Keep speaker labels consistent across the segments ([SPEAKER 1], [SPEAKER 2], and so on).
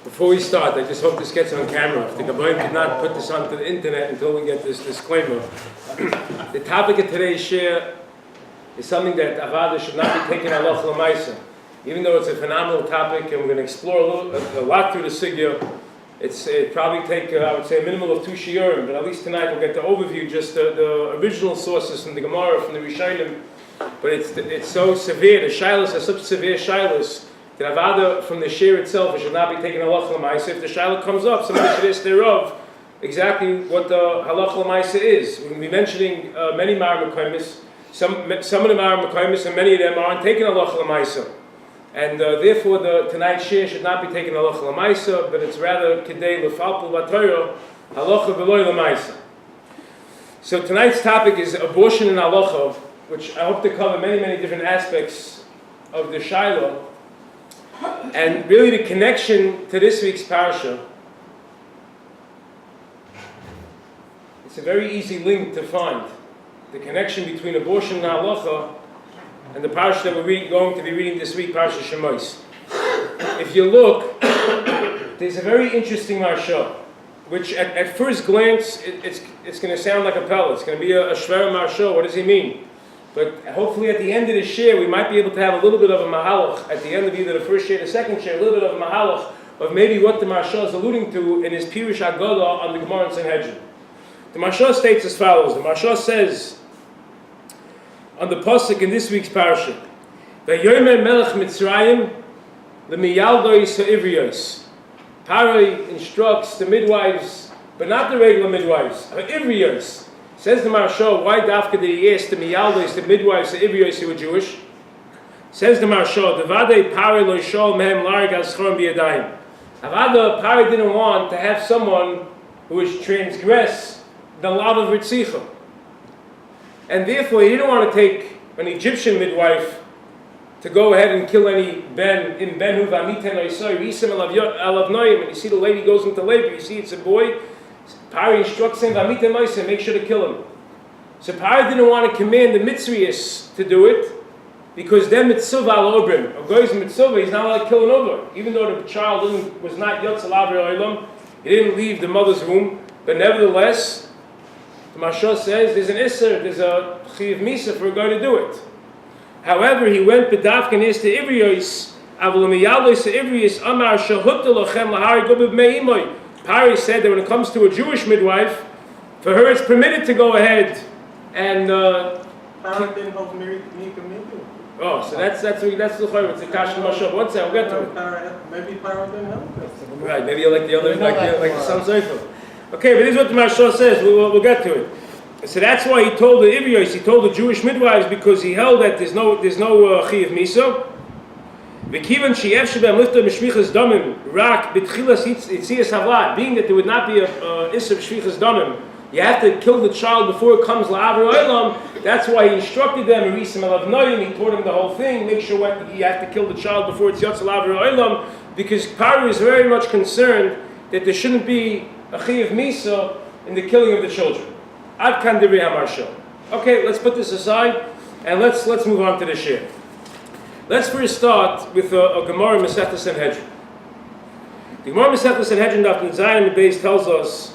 [SPEAKER 1] Before we start, I just hope this gets on camera. If the Rabbi could not put this onto the internet until we get this disclaimer. The topic of today's share is something that Avada should not be taken Halacha L-Meiah. Even though it's a phenomenal topic and we're going to explore a lot through the Sugya, it probably take, I would say, a minimum of 2 shiurim, but at least tonight we'll get the overview, just the original sources from the Gemara, from the Rishonim. But it's so severe, the shilas are such severe shilas, that Avada from the shir itself, it should not be taken Halacha L-Meiah. So if the shilah comes up, somebody should ask thereof exactly what the Halacha L-Meiah is. We're going to be mentioning many Ma'ar Mekaymis. Some of them are Mekaymis and many of them aren't taking Halacha L-Meiah. And therefore, tonight's shir should not be taken Halacha L-Meiah, but it's rather Kedei L'Falpul V'Torah, Halacha V'Loi L-Meiah. So tonight's topic is abortion in Halacha, which I hope to cover many, many different aspects of the Shiloh. And really the connection to this week's parasha, it's a very easy link to find. The connection between abortion and Halacha and the parasha that we're going to be reading this week, Parasha Shemos. If you look, there's a very interesting marsha, which at first glance, it's going to sound like a pella. It's going to be a shver marsha. What does he mean? But hopefully at the end of the share, we might be able to have a little bit of a mahalach, at the end of either the first share or the second share, a little bit of a mahalach of maybe what the marsha is alluding to in his Pirush Haggadah on the Gemara and Sanhedrin. The marsha states as follows. The marsha says, on the pasuk in this week's parasha, "Vayomer Melech Mitzrayim lemiyaldois ha'ivrios." Paroi instructs the midwives, but not the regular midwives, ha'ivrios. Says the marsha, why dafka did he ask the miyaldois, the midwives, ha'ivrios who were Jewish? Says the marsha, "Devadei Paroi lo yishol mehem larg azchorim biyadayim." Avada Paroi didn't want to have someone who was transgress the law of Ritzicha. And therefore, he didn't want to take an Egyptian midwife to go ahead and kill any ben in ben hu v'amiten oisoi v'isem alav noyim. And you see the lady goes into labor. You see it's a boy. Pari instructs him v'amiten oisem, make sure to kill him. So Pari didn't want to command the Mitzrayis to do it because then mitzvah al obrim. A guy's mitzvah, he's not allowed to kill an over, even though the child was not yotzel avri oilam. He didn't leave the mother's womb, but nevertheless. The Marsha says there's an Isser, there's a Chiv Misa for a guy to do it. However, he went B'davkan is to Ivrios, Avulamiyalos to Ivrios, Amar Shahutta Lochem Lahari Gubib Me'imoy. Pari said that when it comes to a Jewish midwife, for her it's permitted to go ahead and.
[SPEAKER 2] Pari didn't help me commit.
[SPEAKER 1] Oh, so that's the Chayv, it's a Kashan Marsha. One second, we'll get to it.
[SPEAKER 2] Maybe Pari didn't help.
[SPEAKER 1] Right, maybe you like the other, like the Sam Sefer. Okay, but this is what the Marsha says. We'll get to it. So that's why he told the Ivrios, he told the Jewish midwives, because he held that there's no Chiv Miso. V'kivan sheyev shebem lifta mishvichas damim rak b'tchilas yitzias havlat. Being that there would not be a issur b'shvichas damim, you have to kill the child before it comes la'avri olam. That's why he instructed them. He taught them the whole thing. Make sure you have to kill the child before it's yotzel la'avri olam, because Pari is very much concerned that there shouldn't be a Chiv Misa in the killing of the children. Ad kan divrei hamarsha. Okay, let's put this aside and let's move on to the shir. Let's first start with a Gemara Masechta Sanhedrin. The Gemara Masechta Sanhedrin Daf Zayin the base tells us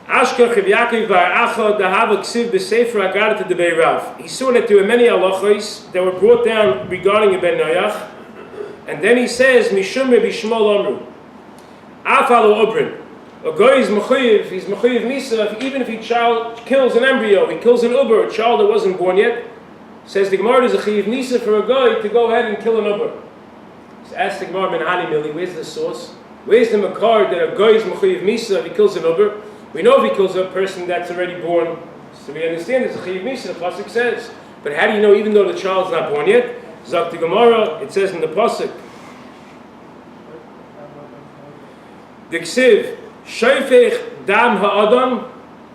[SPEAKER 1] Ashka Chav Yaakov bar Acha dahava ksiv b'sefer Haggadah to debei Rav. He saw that there were many halachos that were brought down regarding a ben Noach, and then he says Mishum Rabbi Shmuel Amru. Afalo obrin. A guy is mechuyev, he's mechuyev misa, even if he kills an embryo, he kills an uber, a child that wasn't born yet. Says the Gemara, there's a chiyev misa for a guy to go ahead and kill an uber. So ask the Gemara ben Hani Mili, where's the source? Where's the makar that a guy is mechuyev misa if he kills an uber? We know if he kills a person that's already born, so we understand there's a chiyev misa, the pasuk says. But how do you know even though the child's not born yet? Zak the Gemara, it says in the pasuk, the ksiv shayfech dam ha'adam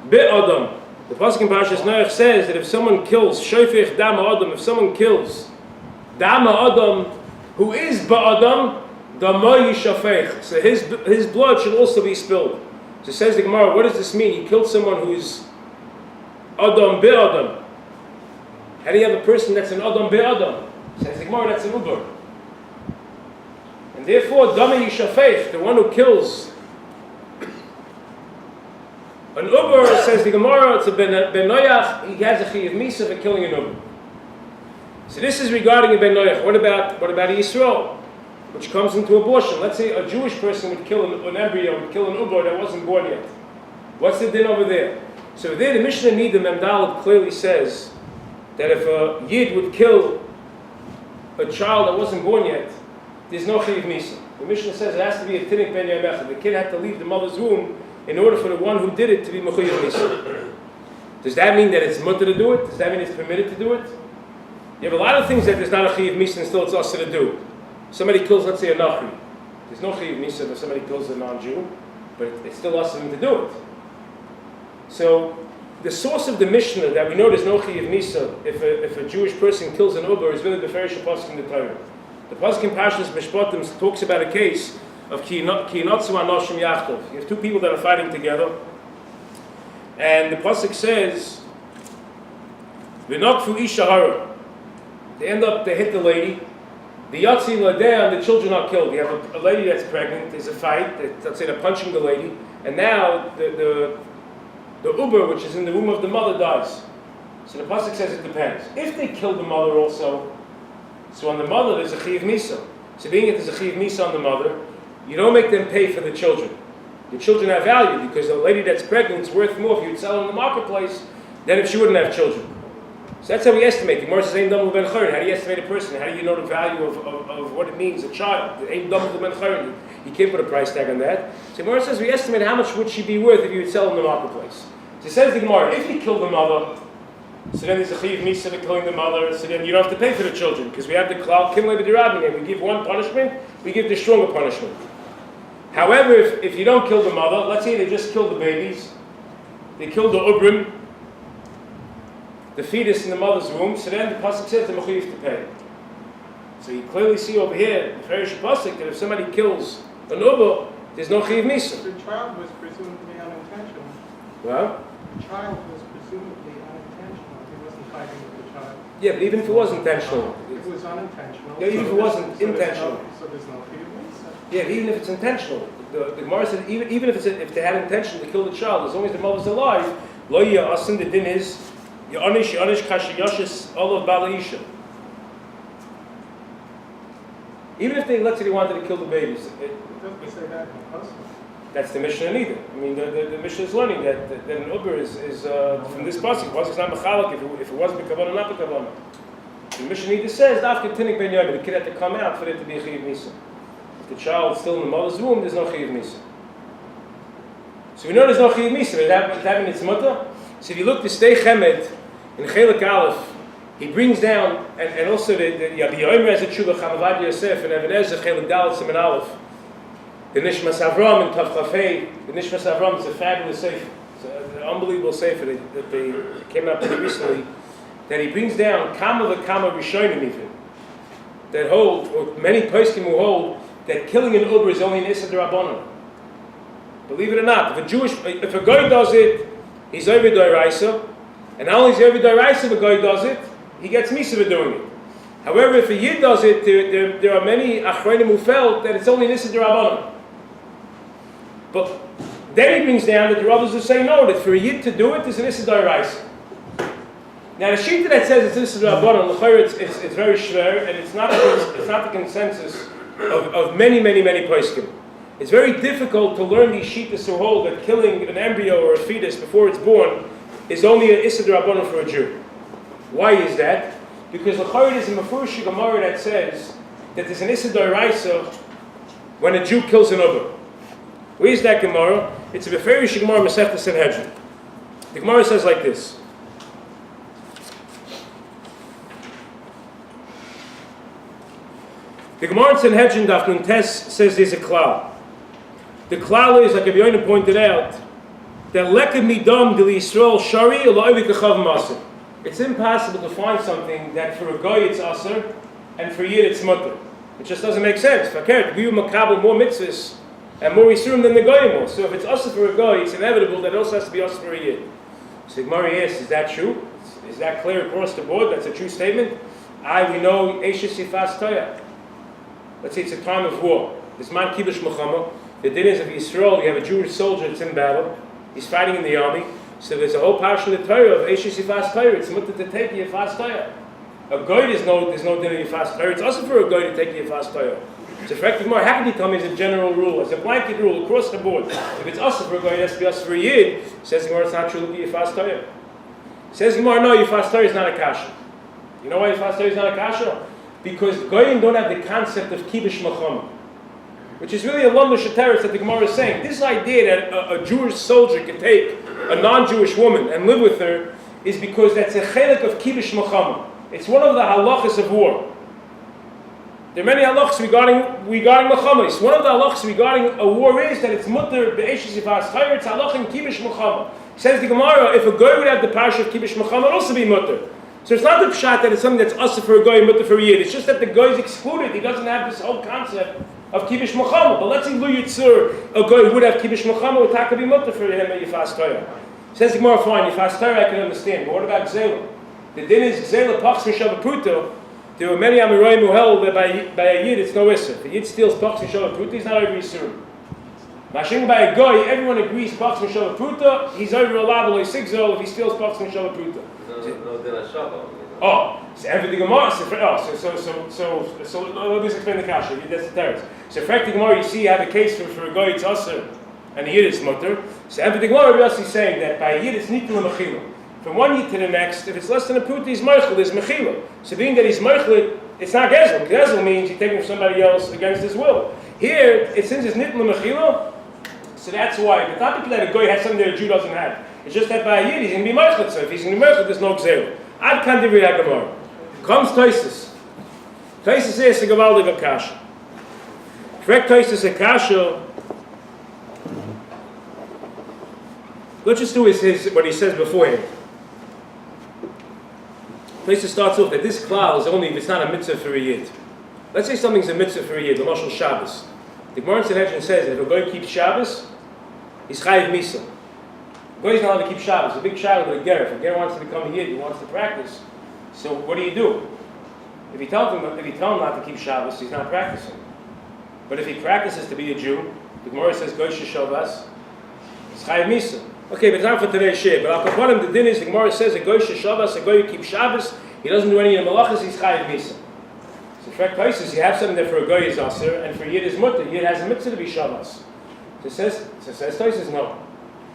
[SPEAKER 1] be'adam. The pasuk in Parashas Noach says that if someone kills shayfech dam ha'adam, if someone kills dam ha'adam who is ba'adam, damay yishafech. So his blood should also be spilled. So says the Gemara, what does this mean? He killed someone who is adam be'adam. How do you have a person that's an adam be'adam? Says the Gemara, that's an uber. And therefore, Dami Yishafech, the one who kills an Uber, says the Gemara, it's a Ben Noyach, he has a Chiyav Misa for killing an Uber. So this is regarding a Ben Noyach. What about a Yisrael, which comes into abortion? Let's say a Jewish person would kill an embryo, would kill an Uber that wasn't born yet. What's the din over there? So there, the Mishnah Nida Memdalad clearly says that if a Yid would kill a child that wasn't born yet, there's no Chiyav Misa. The Mishnah says it has to be a Tinik Ben Yamecha. The kid had to leave the mother's womb in order for the one who did it to be Mechuyev Misa. Does that mean that it's mutter to do it? Does that mean it's permitted to do it? You have a lot of things that there's not a Chiyav Misa and still it's also to do. Somebody kills, let's say, a Nachri. There's no Chiyav Misa if somebody kills a non-Jew, but it's still also to do it. So the source of the Mishnah that we know there's no Chiyav Misa if a Jewish person kills an Uber is really the Ferish Pasuk in the Torah. The Pasuk in Parshas Mishpatim talks about a case of Ki Yinotzu Anoshim Yachtov. You have two people that are fighting together, and the Pasuk says, V'nokfu Isha Hara. They hit the lady. The Yatsi Ladeh and the children are killed. You have a lady that's pregnant. There's a fight. Let's say they're punching the lady, and now the Uber, which is in the womb of the mother, dies. So the Pasuk says it depends. If they kill the mother also, so on the mother there's a Chiyav Misa. So being that there's a Chiyav Misa on the mother, you don't make them pay for the children. The children have value because the lady that's pregnant is worth more if you'd sell her in the marketplace than if she wouldn't have children. So that's how we estimate. The Gemara says, Ein Dam Ben Chayrin. How do you estimate a person? How do you know the value of what it means, a child? Ein Dam Ben Chayrin. You can't put a price tag on that. So the Gemara says, we estimate how much would she be worth if you would sell her in the marketplace. So it says the Gemara, if you kill the mother, so then there's a Chiyav Misa for killing the mother, so then you don't have to pay for the children, because we have the Klal Kimle B'dirabin, and we give one punishment, we give the stronger punishment. However, if you don't kill the mother, let's say they just killed the babies, they killed the Ubrim, the fetus in the mother's womb, so then the Pasuk says the Mechuyev to pay. So you clearly see over here, the Ferish Pasuk, that if somebody kills an Uber, there's no Chiyav Misa.
[SPEAKER 2] The child was presumably unintentional.
[SPEAKER 1] Well?
[SPEAKER 2] The child was presumably unintentional. He wasn't fighting with the child.
[SPEAKER 1] Yeah, but even if it was intentional.
[SPEAKER 2] It was unintentional.
[SPEAKER 1] Yeah, even if it wasn't intentional.
[SPEAKER 2] So there's no Chiyav Misa.
[SPEAKER 1] Yeah, even if it's intentional. The Gemara said even if they had intention to kill the child, as long as the mother's alive, lo ya'asin, the din is Ya'anish kashiyashis olav balaisha. Even if let's say they wanted to kill the babies.
[SPEAKER 2] It doesn't say that in the Pasuk.
[SPEAKER 1] That's the Mishnah neither. I mean, the Mishnah is learning that an Uber is from this pasuk. Pasuk not mechalak if it wasn't b'kavanah, not b'kavanah. The Mishnah neither says dafka tinik ben yom. The kid had to come out for it to be a Chiyav Misa. If the child's still in the mother's womb, there's no Chiyav Misa. So we know there's no Chiyav Misa. Does that mean it's mutter? So if you look to Stei Chemed in Chelik Aleph, he brings down, and also the Rabbi Yomer has a tshuva Chavad Yosef and Even Ezer Chelik Dalet Siman Aleph. The Nishmas Avram and Tav Chafei. The Nishmas Avram is a fabulous sefer. It's an unbelievable sefer that they came out pretty recently. That he brings down Kama v'Kama Rishonim even. That hold, or many poskim who hold, that killing an Uber is only an Issa D'Rabbanan. Believe it or not, if a guy does it, he's over D'Oraisa, and not only is he over D'Oraisa, if a guy does it, he gets Misa for doing it. However, if a Yid does it, there are many Achronim who felt that it's only an Issa D'Rabbanan. But then he brings down that the others who say no, that for a Yid to do it is an Issa D'Oraisa. Now the Shita that says it's Issa D'Rabbanan, it's very shver, and it's not the consensus of many poskim. It's very difficult to learn these Shitas who hold that killing an embryo or a fetus before it's born is only an Issa D'Rabbanan for a Jew. Why is that? Because the Chayr is a Mefurish Gemara that says that there's an Issa D'Oraisa when a Jew kills an Uber. Where is that Gemara? It's a Mefurish Gemara Masechta Sanhedrin. The Gemara says like this. The Gemara in Sanhedrin Daf Nun Tes says there's a klal. The klal is, like Rabbi Yoina pointed out, that lekad midam dil Yisrael shari aloy v'kachav maser. It's impossible to find something that for a guy it's aser and for a yid it's mutter. It just doesn't make sense. Fakert, we makabel more mitzvahs and more yisurim than the goyim. So if it's aser for a guy, it's inevitable that it also has to be aser for a yid. So the Gemara asks, is that true? Is that clear across the board? That's a true statement. We know Eishes Sifas Toya. let's say it's a time of war. This man kibush mechama. The din is of Yisrael. You have a Jewish soldier that's in battle. He's fighting in the army. So there's a whole portion of the Torah of Eishes Yifas Torah. It's mutter to take Yifas Torah. A goy there's no din of Yifas Torah. It's also for a goy to take Yifas Torah. It's effective more. How can you tell me as a general rule, as a blanket rule across the board? If it's also for a goy, it has to be also for a yid. Says Gemara, it's not true. Look at Yifas Torah. Says Gemara, no, Yifas Torah is not a kasha. You know why Yifas Torah is not a kasha? Because goyim don't have the concept of kibush machama, which is really a lumbar sheteretz that the Gemara is saying. This idea that a Jewish soldier can take a non-Jewish woman and live with her is because that's a chelik of kibush machama. It's one of the halachas of war. There are many halachas regarding mechamas. One of the halachas regarding a war is that it's mutter be'eshes yifas chayr. It's halach in kibush mechama. Says the Gemara, if a goy would have the parsha of kibush mechama, it would also be mutter. So it's not the pshat that it's something that's asa for a goy and mutter for a yid. It's just that the goy is excluded. He doesn't have this whole concept of kibush mechama. But let's say lu yitzur, a goy would have kibush mechama, would taka be mutter for him at yifas chayr. Says the Gemara, fine, yifas chayr I can understand. But what about gzela? The din is gzela pachs mishav pruto. There were many Amoraim who held that by a Yid it's no Isser. If a Yid steals Pachs Mishav Pruta, he's not over Yisur. Mashing by a Goy, everyone agrees Pachs Mishav Pruta, he's over a Lav Eloi Sigzol if he steals Pachs Mishav Pruta.
[SPEAKER 3] No Din HaShavah.
[SPEAKER 1] Oh, so after the Gemara, so let me explain the Kasha, that's the teretz. So after the Gemara, you see you have a case for a Goy it's Asr, and a Yid it's Mutter. So after the Gemara, we're also saying that by a Yid it's Nitul and Mechila. From one yid to the next, if it's less than a pruta, he's meichel, there's mechila. So being that he's meichel, it's not gezel. Gezel means you're taking from somebody else against his will. Here, since it's nitla mechila, so that's why. But not because that a goy has something that a Jew doesn't have. It's just that by a yid, he's going to be meichel. So if he's going to be meichel, there's no gezel. Ad kan divrei haGemara. Comes Tosis. Tosis is a gewaldige kasha. Frek Tosis a kasha. Let's just do his what he says beforehand. Tosis starts off that this klal is only if it's not a mitzvah for a yid. Let's say something's a mitzvah for a yid, the Mashal Shabbos. The Gemara in Sanhedrin says that if a goy keeps Shabbos, he's chayiv misa. A goy is not allowed to keep Shabbos. A big child with a ger. If a ger wants to become a yid, he wants to practice. So what do? If you tell him not to keep Shabbos, he's not practicing. But if he practices to be a Jew, the Gemara says goy sheshavas, he's chayiv misa. Okay, but it's not for today's share. But I'll put him the din is the Gemara says a goy sheshavas, a goy who keeps Shabbos, he doesn't do any of the malachas, he's chayiv misa. So for places you have something that for a goy is aser, and for yid is mutter. Yid has a mitzvah to be Shabbos. So says Tosis, no.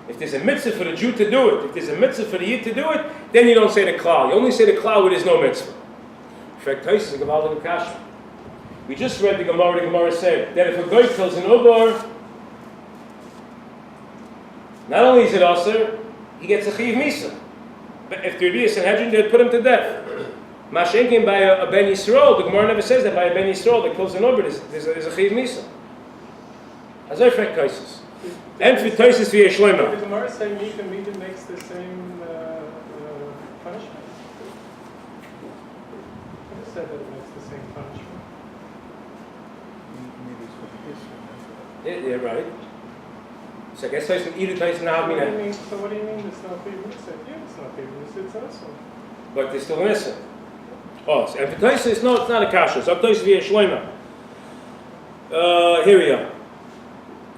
[SPEAKER 1] If there's a mitzvah for the Jew to do it, if there's a mitzvah for the yid to do it, then you don't say the klal. You only say the klal when there's no mitzvah. For Tosis, the Gavaldik Kasha. We just read the Gemara said that if a goy kills an ubar, not only is it aser, he gets a chiv misa. But if there be a Sanhedrin, they'd put him to death. Mashenkin by a Ben Yisrael, the Gemara never says that by a Ben Yisrael that kills an uber, there's a chiv misa. As I frek Tosis. And for Tosis via Shlomo.
[SPEAKER 2] The Gemara saying Mika makes the same punishment. It said that it makes the same punishment.
[SPEAKER 1] Yeah, right. So I guess Tosis either Tosis now
[SPEAKER 2] So what do you mean it's not Chiv Misa? Yeah, it's not Chiv Misa, it's also.
[SPEAKER 1] But there's still an issa. Oh, so, and for Tosis, no, it's not a kasha. So Tosis via Shlomo. Here we are.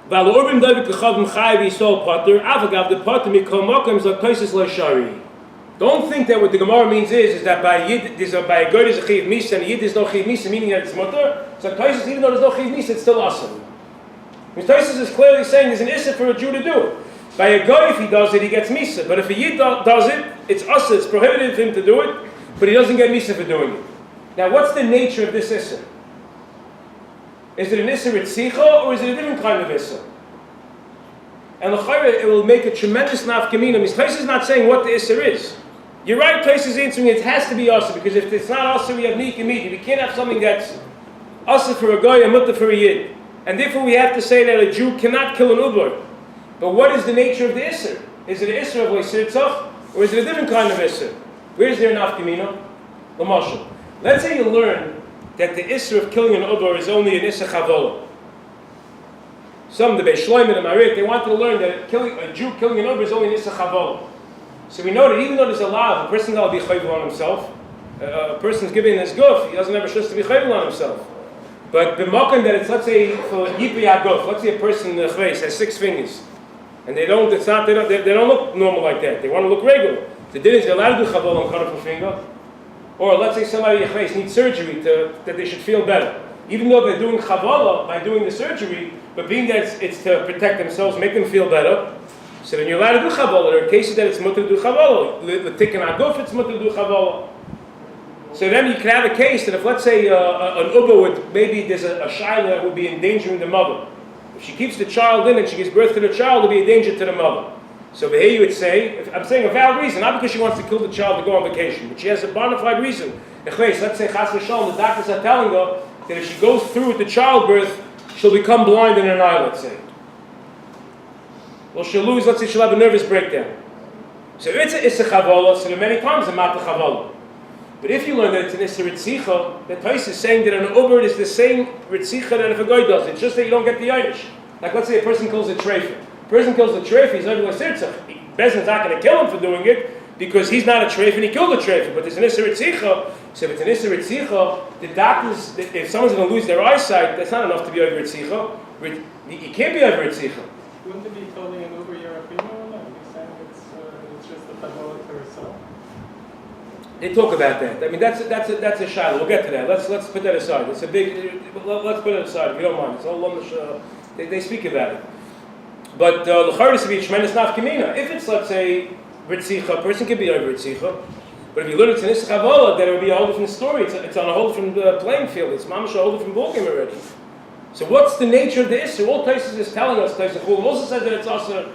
[SPEAKER 1] Val Urbim David Kachavim Chayiv Yisrael Potter Avagav the Potter Mikol Mokim Zok Tosis Lo Shari. Don't think that what the Gemara means is that by Yid by a goy there's a Chiv Misa and a Yid there's no Chiv Misa, meaning that it's mutter. So Tosis, even though there's no Chiv Misa, it's still awesome. Tosis is clearly saying there's an issa for a Jew to do it. By a goy, if he does it, he gets misa. But if a yid does it, it's assa. It's prohibited for him to do it, but he doesn't get misa for doing it. Now, what's the nature of this issa? Is it an issa ritzicha, or is it a different kind of issa? And l'chayra, it will make a tremendous nafkamina. Tosis is not saying what the issa is. You're right, Tosis is answering it has to be assa, because if it's not assa, we have nik immediately. We can't have something that's assa for a goy and mutta for a yid. And therefore we have to say that a Jew cannot kill an ubar. But what is the nature of the Isser? Is it an Isser of Leisirtzach? Or is it a different kind of Isser? Where is there an Afkamina? L'mashal. Let's say you learn that the Isser of killing an ubar is only an Isser Chavola. Some, the Beis Shloim and the Marik, they wanted to learn that a Jew killing an ubar is only an Isser Chavola. So we know that even though there's a law, a person will be chayvul on himself. A person's giving his guf, he doesn't have a shus to be chayvul on himself. But b'makom that it's, let's say, for yipi aguf, let's say a person in the face has 6 fingers, and they don't look normal like that. They want to look regular. The din is they're allowed to do chavala on cut off a finger, or let's say somebody in the face needs surgery that they should feel better. Even though they're doing chavala by doing the surgery, but being that it's to protect themselves, make them feel better, so then you're allowed to do chavala. There are cases that it's mutter to do chavala. The tikkun aguf, it's mutter to do chavala. So then you can have a case that if, let's say, an uber would, maybe there's a shaila that would be endangering the mother. If she keeps the child in and she gives birth to the child, it'll be a danger to the mother. So over here you would say, I'm saying a valid reason, not because she wants to kill the child to go on vacation, but she has a bona fide reason. Let's say, chas v'shalom, the doctors are telling her that if she goes through with the childbirth, she'll become blind in an eye, let's say. Well, she'll lose, let's say she'll have a nervous breakdown. So it's a chavala, so there are many times a mata chavala. But if you learn that it's an Issa Ritzicha, the Tais is saying that an Uber is the same Ritzicha that if a guy does. It's just that you don't get the Einish. Like let's say a person kills a treifa. A person kills a treifa, he's under a Sirzach. Bezdin's not going to kill him for doing it because he's not a treifa and he killed a treifa. But there's an Issa Ritzicha. So if it's an Issa Ritzicha, the doctors, if someone's going to lose their eyesight, that's not enough to be over Ritzicha. You can't be over Ritzicha.
[SPEAKER 2] Wouldn't it be totally an Uber Yerafino or not? You're saying it's just a Tabola to herself?
[SPEAKER 1] They talk about that. I mean, that's a shayla. We'll get to that. Let's put that aside. It's a big. Let's put it aside if you don't mind. It's all they speak about it. But the chayris to be a tremendous nafkamina. If it's, let's say, ritzicha, a person can be over ritzicha. But if you learn it's an issa chavola, then it would be a whole different story. It's on a whole different playing field. It's mamash a whole different ballgame already. So what's the nature of the issa? All places is telling us. Places also says that it's also.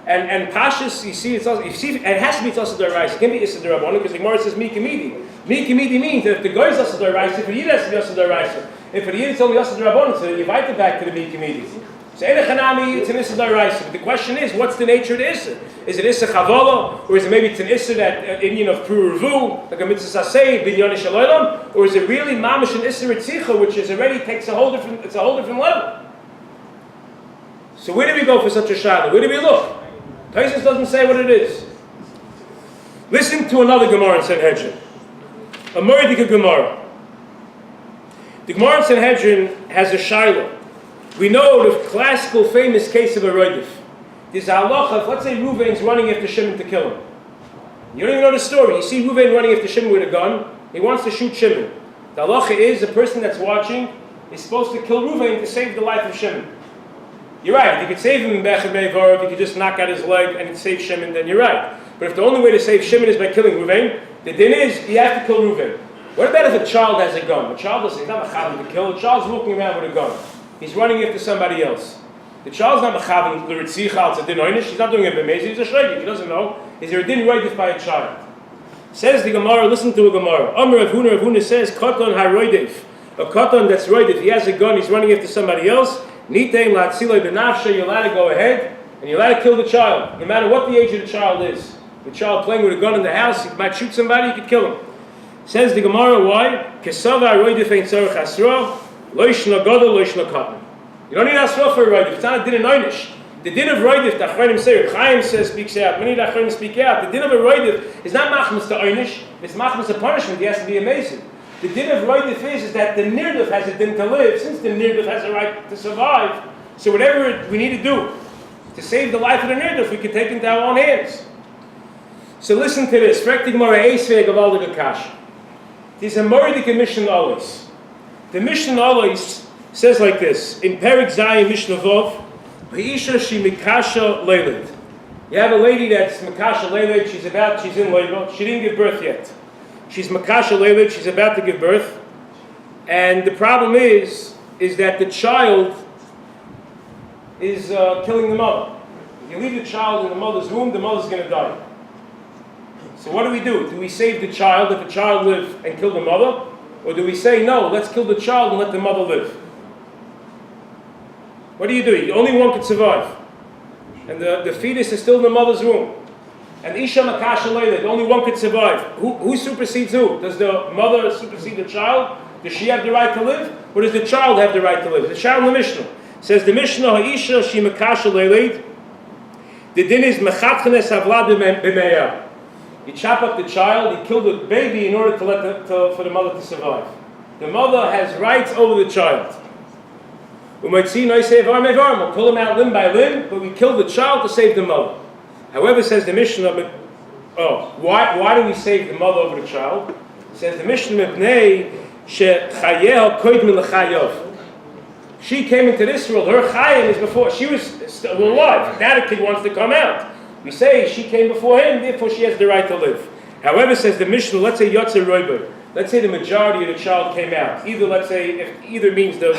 [SPEAKER 1] And Pashas, you see, it has to be Tzasa D'Oraisa. It can be Issa D'Rabbanan because the Gemara says Miki Midi. Miki Midi means that if the guy is Tzasa D'Oraisa, for the Yid has to be Tzasa D'Oraisa. If for the Yid it's only Tzasa D'Rabbanan, so you invite it back to the Miki Midi. So Eina Chanami, it's an Issa D'Oraisa. But the question is, what's the nature of the Issa? Is it Issa Chavala, or is it maybe it's an Issa that Indian of Pru Revu, like a Mitzvah Sasei, Binyan Shalolam, or is it really Mamish and Issa Ritzicha, which is already takes a whole different level? So where do we go for such a shayla? Where do we look? Taisus doesn't say what it is. Listen to another Gemara in Sanhedrin. A Mordika Gemara. The Gemara in Sanhedrin has a shayla. We know the classical famous case of a Roidif. There's a halacha, let's say Ruvain's running after Shimon to kill him. You don't even know the story. You see Ruvain running after Shimon with a gun. He wants to shoot Shimon. The halacha is the person that's watching is supposed to kill Ruvain to save the life of Shimon. You're right. You could save him in Bechet Mevar, if you could just knock out his leg and save Shimon, then you're right. But if the only way to save Shimon is by killing Ruvain, the din is you have to kill Ruvain. What about if a child has a gun? A child doesn't, he's not mechavim to kill. A child's walking around with a gun. He's running after somebody else. The child's not mechavim l'ritzicha, it's a din oinish. He's not doing it b'mezi, he's a shredik. He doesn't know. Is there a din roidif by a child? Says the Gemara, listen to a Gemara. Amr Rav Huna says, Katan ha-roidif. A katan that's roidif, he has a gun, he's running after somebody else. Nitein la'atziloi b'nafshe, you're allowed to go ahead, and you're allowed to kill the child, no matter what the age of the child is. The child playing with a gun in the house, he might shoot somebody, you could kill him. Says the Gemara, why? Kesava roidif ein tzorech asra, loishna gadol, loishna katan. You don't need asra for a roidif, it's not a din of einish. The din of roidif, the achronim say, Chaim says, speaks out, many of the achronim speak out, the din of a roidif is not machmas to einish, it's machmas to punishment, he has to be amazing. The din of roidif is that the nirduf has a din to live, since the nirduf has a right to survive. So whatever we need to do to save the life of the nirduf, we can take into our own hands. So listen to this. There's a Mordika Mishnah always. The Mishnah always says like this in Perik Zayin Mishnah Vov, Ha'isha she mikasha leilid. You have a lady that's mikasha leilid. She's in labor. She didn't give birth yet. She's makasha leilid, she's about to give birth, and the problem is that the child is killing the mother. If you leave the child in the mother's womb, the mother's going to die. So what do? Do we save the child, let the child live and kill the mother? Or do we say, no, let's kill the child and let the mother live? What do? Only one could survive. And the fetus is still in the mother's womb. And Isha Makasha Leilid, only one could survive. Who supersedes who? Does the mother supersede the child? Does she have the right to live? Or does the child have the right to live? The child in the Mishnah. Says the Mishnah, Ha'isha Shi Makasha Leilid. The din is Mechatchanes Havlad B'meya. You chop up the child, you kill the baby in order to for the mother to survive. The mother has rights over the child. We might see we'll pull him out limb by limb, but we kill the child to save the mother. However, says the Mishnah, why do we save the mother over the child? It says the Mishnah, she came into this world, her chayim is before, she was still alive. Now the kid wants to come out. We say she came before him, therefore she has the right to live. However, says the Mishnah, let's say Yotzer Roiber, let's say the majority of the child came out. Either, let's say, if either means the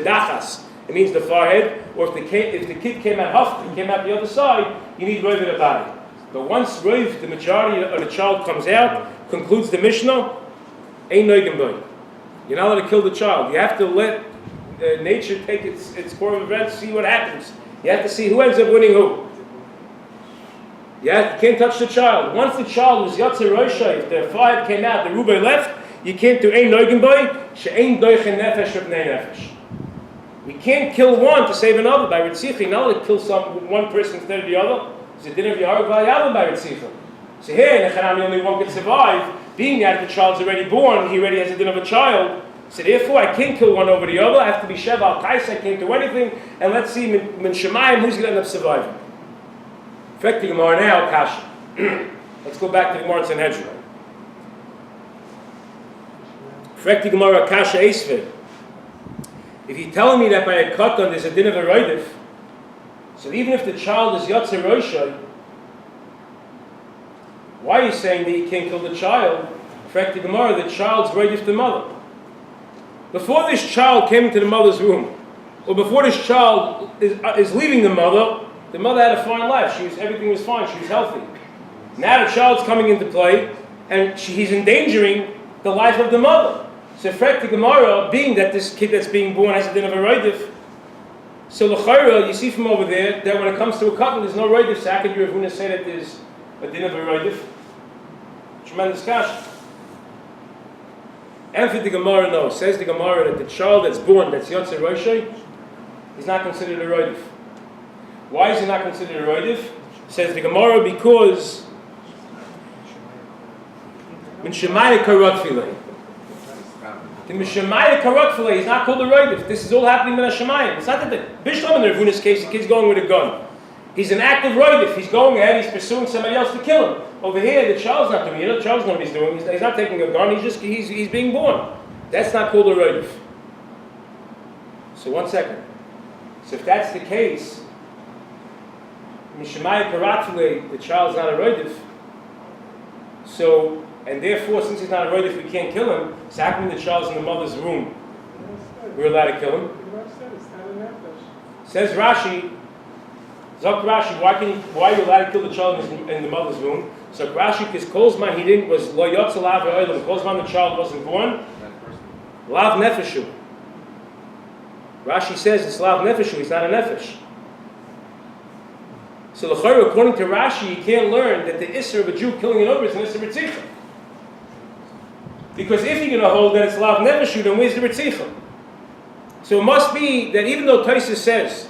[SPEAKER 1] dachas, it means the forehead, or if the kid came out huffed, came out the other side, you need Roiv in the body. But once Roiv, the majority of the child comes out, concludes the Mishnah, ain't noigim boy. You're not allowed to kill the child. You have to let nature take its course of events, see what happens. You have to see who ends up winning who. You can't touch the child. Once the child was Yotzer Rosha, if the forehead came out, the Rubai left, you can't do ein noigim boy, she'ein doichen nefesh v'pnei nefesh. We can't kill one to save another by Ritzicha. You're not allowed to kill one person instead of the other. It's a din of Yahar V'Ayavim by Ritzicha. So here in the Chanami only one can survive. Being that the child's already born, he already has a din of a child. So therefore I can't kill one over the other. I have to be Sheva Al Kais, I can't do anything. And let's see, Min Shemayim, who's going to end up surviving? In fact, the Gemara now, Kasha. Let's go back to the Gemara in Sanhedrin. In fact, the Gemara, Kasha Esved. If you're telling me that by a katan there's a din of a roidif, so even if the child is Yotzer Rosha, why are you saying that you can't kill the child? In fact, the Gemara, the child's roidif the mother. Before this child came into the mother's womb, or before this child is leaving the mother had a fine life. Everything was fine. She was healthy. Now the child's coming into play, and he's endangering the life of the mother. So, in fact, the Gemara, being that this kid that's being born has a din of a roidif, so l'chayra, you see from over there that when it comes to a katan, there's no roidif. So how could you Rav Huna say that there's a din of a roidif? Tremendous kasha. And for the Gemara, no. Says the Gemara that the child that's born, that's Yotzer Roshay, is not considered a roidif. Why is he not considered a roidif? Says the Gemara because Min Shemaya Karot Filei. The Mishemaya Karot Filei is not called a roidif. This is all happening in Hashemayim. It's not that the Bishlam in the Rav Huna's case, the kid's going with a gun. He's an active roidif. He's going ahead, he's pursuing somebody else to kill him. Over here, the child's not doing it. The child's not what he's doing. He's not taking a gun. He's being born. That's not called a roidif. So 1 second. So if that's the case, Mishemaya Karot Filei, the child's not a roidif. So, and therefore, since he's not a roidif, we can't kill him. So how come the child's in the mother's womb? We're allowed to kill him. Says Rashi, Zok Rashi, why are you allowed to kill the child in the mother's womb? So Rashi, because Kolzman was lo yotze lav ha'olam. Kolzman the child wasn't born. Lav nefeshu. Rashi says it's lav nefeshu. He's not a nefesh. So l'chayr, according to Rashi, you can't learn that the isser of a Jew killing an over is an isser ritzicha. Because if you're going to hold that it's lav nefeshu, then where's the ritzicha? So it must be that even though Taisa says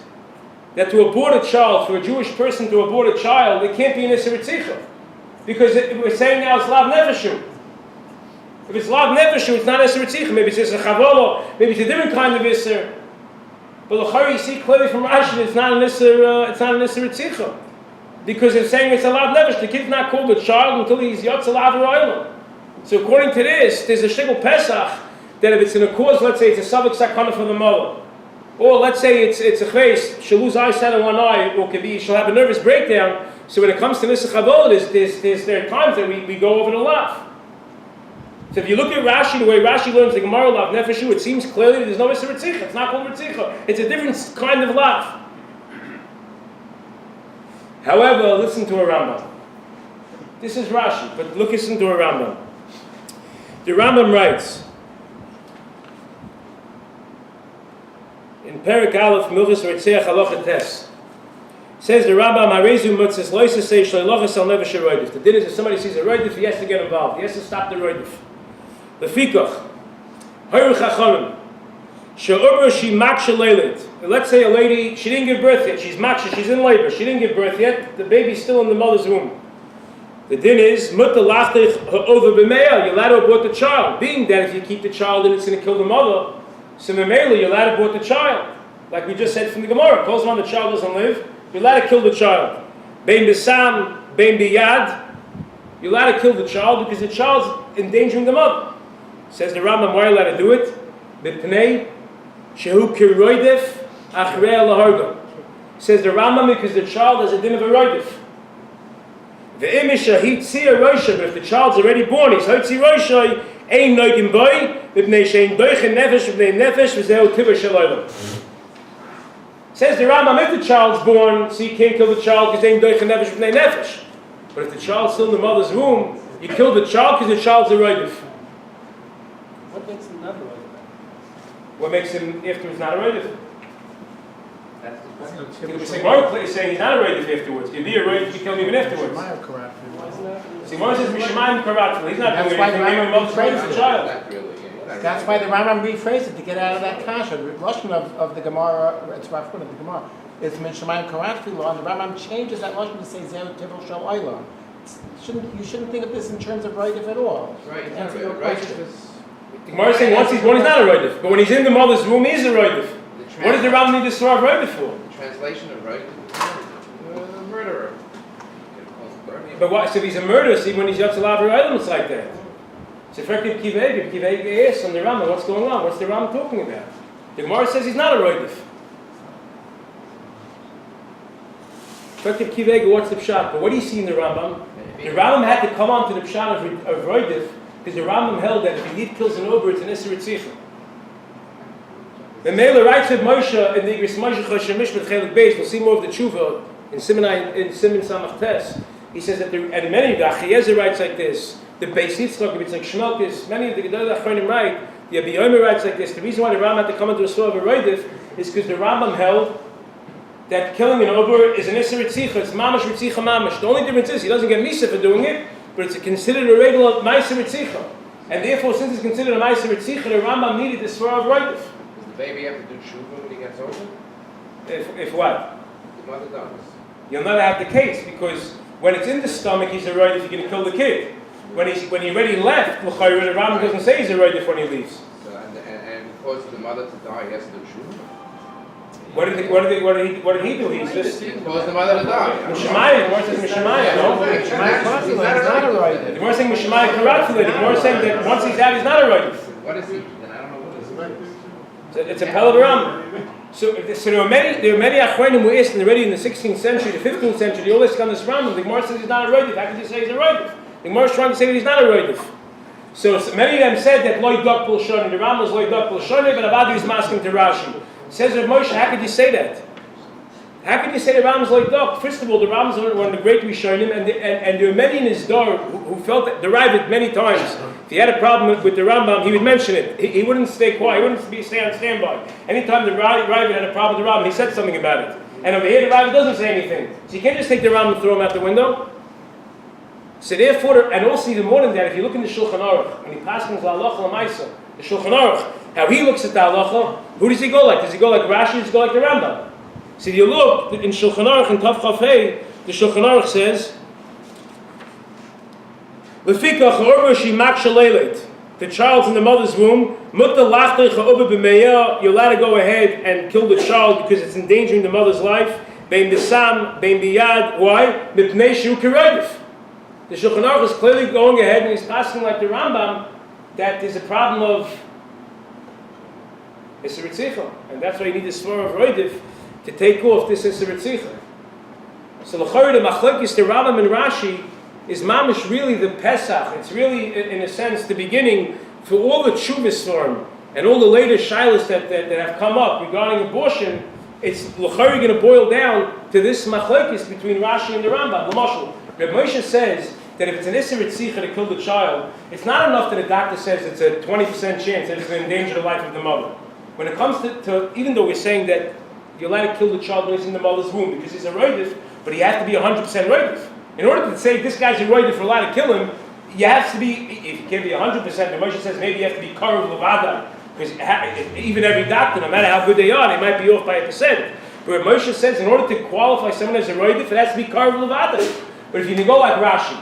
[SPEAKER 1] that to abort a child, for a Jewish person to abort a child, it can't be an isser ritzicha. Because we're saying now it's lav nefeshu. If it's lav nefeshu, it's not isser ritzicha. Maybe it's a chavolo, maybe it's a different kind of isser. But l'chari, you see clearly from Rashi, it's not an isser ritzicha. Because it's saying it's a lav nefesh. The kid's not called a child until he's yotze lav ha'olam. So according to this, there's a shigul pesach that if it's in a cause, let's say it's a savik sakana for the mother, or let's say it's a chayes, she'll lose eyesight in one eye, or could be she'll have a nervous breakdown. So when it comes to Nisa Chavol, there are times that we go over the lav. So if you look at Rashi, the way Rashi learns the Gemara lav nefeshu, it seems clearly that there's no Isser Ritzicha. It's not called Ritzicha. It's a different kind of lav. However, listen to a Rambam. This is Rashi, but listen to a Rambam. The Rambam writes in Perik Aleph Milchus Ritzeach Halacha Tes. Says the Rambam, Arezu Mutzes Loisa say Shleilochas al Nevesh Roidif. The din is if somebody sees a roidif, he has to get involved. He has to stop the roidif. The Fikach, Hayru Chachonim, She'obra She Maksha Leilit. Let's say a lady, she didn't give birth yet. She's maksha, she's in labor. She didn't give birth yet. The baby's still in the mother's womb. The din is, Mutta lachtich over b'meya, you're allowed to abort the child. Being that if you keep the child and it's going to kill the mother, so memela, you're allowed to abort the child. Like we just said from the Gemara, calls on the child doesn't live, you're allowed to kill the child. Bein b'sam, bein b'yad, you're allowed to kill the child because the child's endangering the mother. Says the Rambam, why are you allowed to do it? B'pnei, shehu kiroidef, achrei laharga. Says the Rambam, because the child has a din of a roidef. But if the child's already born, he's hotzi roshai, ein noigim boy, b'pnei shein doichen nefesh, b'pnei nefesh, v'zeu tivah shalaylam. Says the Rambam, if the child's born, so you can't kill the child because ein doichen nefesh, b'pnei nefesh. But if the child's still in the mother's womb, you kill the child because the child's a roidif.
[SPEAKER 2] What makes him not a roidif?
[SPEAKER 1] What makes him afterwards not a roidif?
[SPEAKER 3] That's the point.
[SPEAKER 1] The Gemara is saying he's not a roidif afterwards. If you're a roidif, you kill him even afterwards.
[SPEAKER 2] Why isn't that?
[SPEAKER 1] See, Gemara says Mishamayim Karatful. He's not
[SPEAKER 4] That's
[SPEAKER 1] doing
[SPEAKER 4] why
[SPEAKER 1] anything.
[SPEAKER 4] the
[SPEAKER 1] Maybe
[SPEAKER 4] Rambam
[SPEAKER 1] mother's
[SPEAKER 4] rephrased
[SPEAKER 1] the
[SPEAKER 4] it.
[SPEAKER 1] child.
[SPEAKER 3] Not really, yeah.
[SPEAKER 4] That's why the Rambam rephrased it to get out of that kasha. The lashon of the Gemara, it's Rafun of the Gemara, is Mishamayim Karatfil law, and the Rambam changes that lashon to say Zeh Tivol Shel Olam. You shouldn't think of this in terms of roidif at all.
[SPEAKER 3] Right,
[SPEAKER 4] To
[SPEAKER 3] it's
[SPEAKER 4] answer
[SPEAKER 3] not
[SPEAKER 4] your
[SPEAKER 3] right.
[SPEAKER 4] question.
[SPEAKER 1] The Gemara is saying once he's born, he's not a roidif. But when he's in the mother's womb, he's a roidif. What does the Rambam need to throw a roidif for?
[SPEAKER 3] The translation of right, the murderer.
[SPEAKER 1] But what? So if he's a murderer, see when he's Yatzalav Roidim, it's like that. It's effective Kiveg. Kiveg asks on the Rambam, what's going on? What's the Rambam talking about? The Gemara says he's not a roidif. Effective Kiveg, what's the pshat? But what do you see in the Rambam? The Rambam had to come on to the pshat of roidif because the Rambam held that if he did kills an over, it's an Isser Ritzicha. The Mela writes with Moshe in the Igris Moshe Choshem Mishpat Chelik Beis. We'll see more of the tshuva in Siman Samach Tes. He says that and many of the Achiezer writes like this. The Beis Yitzchak, it's like Shmelkis. Many of the Gedolei Achronim write. The Abi Yomer writes like this. The reason why the Rambam had to come into a story of a roidif is because the Rambam held that killing an over is an Isser Ritzicha. It's Mamash Ritzicha Mamash. The only difference is he doesn't get Misa for doing it, but it's considered a regular Ma'aser Ritzicha. And therefore, since it's considered a Ma'aser Ritzicha, the Rambam needed this for of roidif.
[SPEAKER 3] Does the baby have to do tshuva when he gets older?
[SPEAKER 1] If what?
[SPEAKER 3] The mother does.
[SPEAKER 1] You'll never have the case because when it's in the stomach, he's a roidif. You're going to kill the kid. When he already left, the Rambam doesn't say he's a roidif when he leaves.
[SPEAKER 3] So, and cause the mother to die, he has to do tshuva.
[SPEAKER 1] What did he do? He's just
[SPEAKER 3] Cause the mother to die.
[SPEAKER 1] Mishmaya. The Gemara says Mishmaya. No,
[SPEAKER 4] He's not a roidif.
[SPEAKER 1] the Gemara saying Mishmaya Karatfil. The Gemara saying that once he's out, he's not a roidif.
[SPEAKER 3] What is he? Then I don't know what is it.
[SPEAKER 1] It's a Pel of Rambam. So there are many Achronim who asked already in the 16th century, the 15th century. They always come this Rambam. The Gemara says he's not a roidif. How can you say he's a roidif? The Gemara is trying to say that he's not a roidif. So many of them said that loy dak pul shoni. The Rambam is loy dak pul shoni, but Avadi is masking to Rashi. Says Rav Moshe, how could you say that? How could you say the Rambam is loy dak? First of all, the Rambam is one of the great Rishonim, and there were many in his door who felt that, derived it many times. If he had a problem with the Rambam, he would mention it. He wouldn't stay quiet. He wouldn't stay on standby. Anytime the Rabbi had a problem with the Rambam, he said something about it. And over here, the Rabbi doesn't say anything. So you can't just take the Rambam and throw him out the window. So therefore, and also even more than that, if you look in the Shulchan Aruch, when he passes the Halacha L'Maisa, the Shulchan Aruch, how he looks at the Halacha, who does he go like? Does he go like Rashi? Does he go like the Rambam? So if you look in Shulchan Aruch in Tav Chaf Hey, the Shulchan Aruch says, "Lefikach orba shimak shaleilet." The child's in the mother's womb. Mutta lachtei cha'oba b'meya. You're allowed to go ahead and kill the child because it's endangering the mother's life. Bein b'sam, bein b'yad. Why? Mipnei shu kiroidif. The Shulchan Aruch is clearly going ahead and he's passing like the Rambam that there's a problem of Isser Ritzicha, and that's why you need this svara of roidif to take off this Isser Ritzicha. So l'chayr the machlokes the Rambam and Rashi is mamish really the Pesach. It's really, in a sense, the beginning for all the tshuvas form and all the later shilas that have come up regarding abortion. It's l'chayr going to boil down to this machlokes between Rashi and the Rambam. L'mashal, Reb Moshe says that if it's an Isser Ritzicha to kill the child, it's not enough that a doctor says it's a 20% chance that it's going to endanger the life of the mother. When it comes to even though we're saying that you're allowed to kill the child when he's in the mother's womb because he's a roidif, but he has to be 100% roidif. In order to say this guy's a roidif, we're allowed to kill him, you have to be, if you can't be 100%, the Moshe says maybe you have to be karev levada, because even every doctor, no matter how good they are, they might be off by 1%. But Moshe says in order to qualify someone as a roidif, it has to be karev levada. But if you go like Rashi,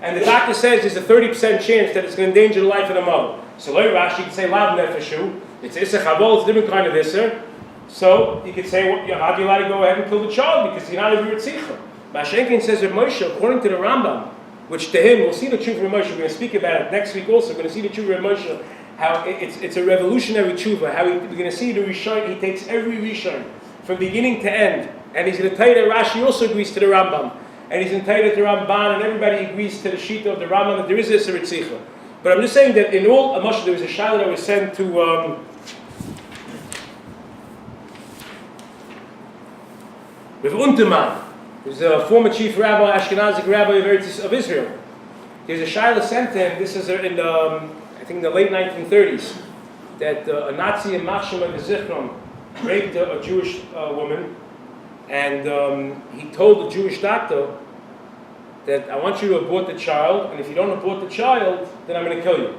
[SPEAKER 1] and the doctor says there's a 30% chance that it's going to endanger the life of the mother. So like Rashi can say lav nefeshu. It's issa chabol. It's a different kind of issa. So you could say, well, how do you allowed to go ahead and kill the child because you're not a ritzicha? Mashenkin says that Moshe, according to the Rambam, which to him we'll see the truth of Moshe. We're going to speak about it next week. Also, we're going to see the truth of Moshe. How it's a revolutionary tshuva. How we're going to see the Rishon. He takes every Rishon from beginning to end, and he's going to tell you that Rashi also agrees to the Rambam, and he's going to tell you that the Ramban and everybody agrees to the Shita of the Rambam that there is a ritzicha. But I'm just saying that in all Moshe, there was a shayla that was sent to Rav Unterman, who's a former chief rabbi, Ashkenazic rabbi of Israel. There's a shayla sent to him. This is in I think the late 1930s, that a Nazi in Machshema V'Zichron raped a Jewish woman, and he told the Jewish doctor that I want you to abort the child, and if you don't abort the child, then I'm going to kill you.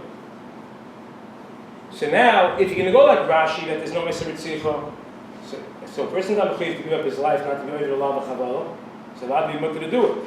[SPEAKER 1] So now, if you're going to go like Rashi, that there's no Mesa Ritzicha, so a person's not mechayiv to give up his life, not to be able to love a chavala, so allowed to be mutter to do it.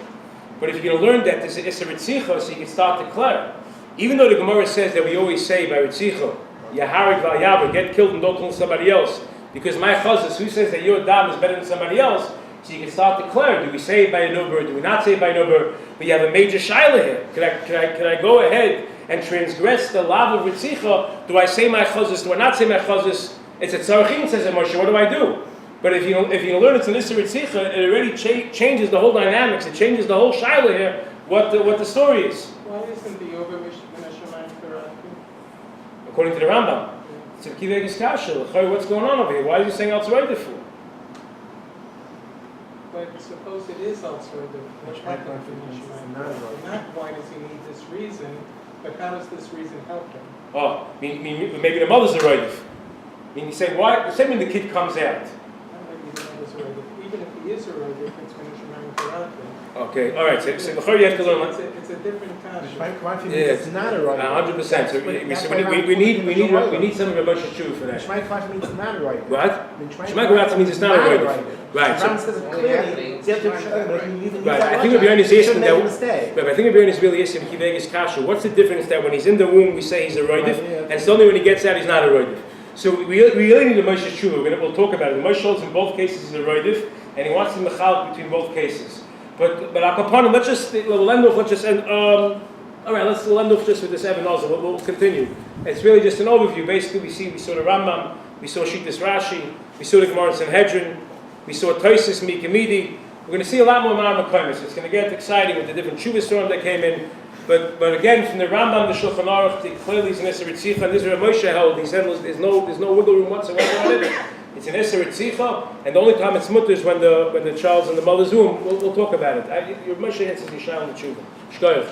[SPEAKER 1] But if you're going to learn that there's an Issa Ritzicha, so you can start to clear. Even though the Gemara says that we always say by Ritzicha, Yaharik V'Ayavar, get killed and don't kill somebody else, because my chazas, who says that your dam is better than somebody else, so you can start to clear. Do we say it by a number? Do we not say it by a number? But you have a major shaila here. Could I go ahead and transgress the lav of Ritzicha? Do I say my chazas? Do I not say my chazas? It's a tzarachin, says it, Moshe. What do I do? But if you learn it's an Issa Ritzicha, it already changes the whole dynamics. It changes the whole shaila here. What the story is.
[SPEAKER 2] Why isn't the Yoga Mishnah correct?
[SPEAKER 1] According to the Rambam, it's a kivegis kasha. What's going on over here? Why is he saying outside for?
[SPEAKER 2] But suppose it is outside
[SPEAKER 4] Which might not be
[SPEAKER 2] not why does he need this reason, but how does this reason help him?
[SPEAKER 1] Oh, maybe the mother's a roidif. You say why? Say when the kid comes out.
[SPEAKER 2] Even if he is a roidif, it's going to Shemayim Karate.
[SPEAKER 1] Okay, all right. So before you have to learn.
[SPEAKER 2] It's a different kasha.
[SPEAKER 4] It's not a right.
[SPEAKER 1] 100%. So we need some of the Moshe Tshuva for that.
[SPEAKER 4] Shmai Kvash means it's not a right.
[SPEAKER 1] What? Shmai Kvash means it's not a right. Right.
[SPEAKER 4] Ram says it clearly.
[SPEAKER 1] Right. I think Rabbi is asking that. But I think Rabbi is really asking Kivegis Kasha. What's the difference that when he's in the womb we say he's a roidif, and suddenly when he gets out he's not a roidif? So we really need the Moshe Tshuva. We'll talk about it. The Moshe holds in both cases he's a roidif, and he wants to mechal between both cases. But Akapanim, we'll end off. Let's end off just with this Evan also. We'll continue. It's really just an overview. Basically, we saw the Rambam, we saw Shittas Rashi, we saw the Gemara in Sanhedrin, we saw Tosis Mikimidi. We're going to see a lot more Mar Makomis. It's going to get exciting with the different Shuvas that came in. But again, from the Rambam, the Shulchan Aruch, clearly it's an Issa Ritzicha, and this is where Moshe held. He said there's no wiggle room whatsoever on it. It's an Issa Ritzicha, and the only time it's mutter is when the child's in the mother's womb. We'll talk about it. Your Moshe answers Yishai on the Tshuva. Shkoyach.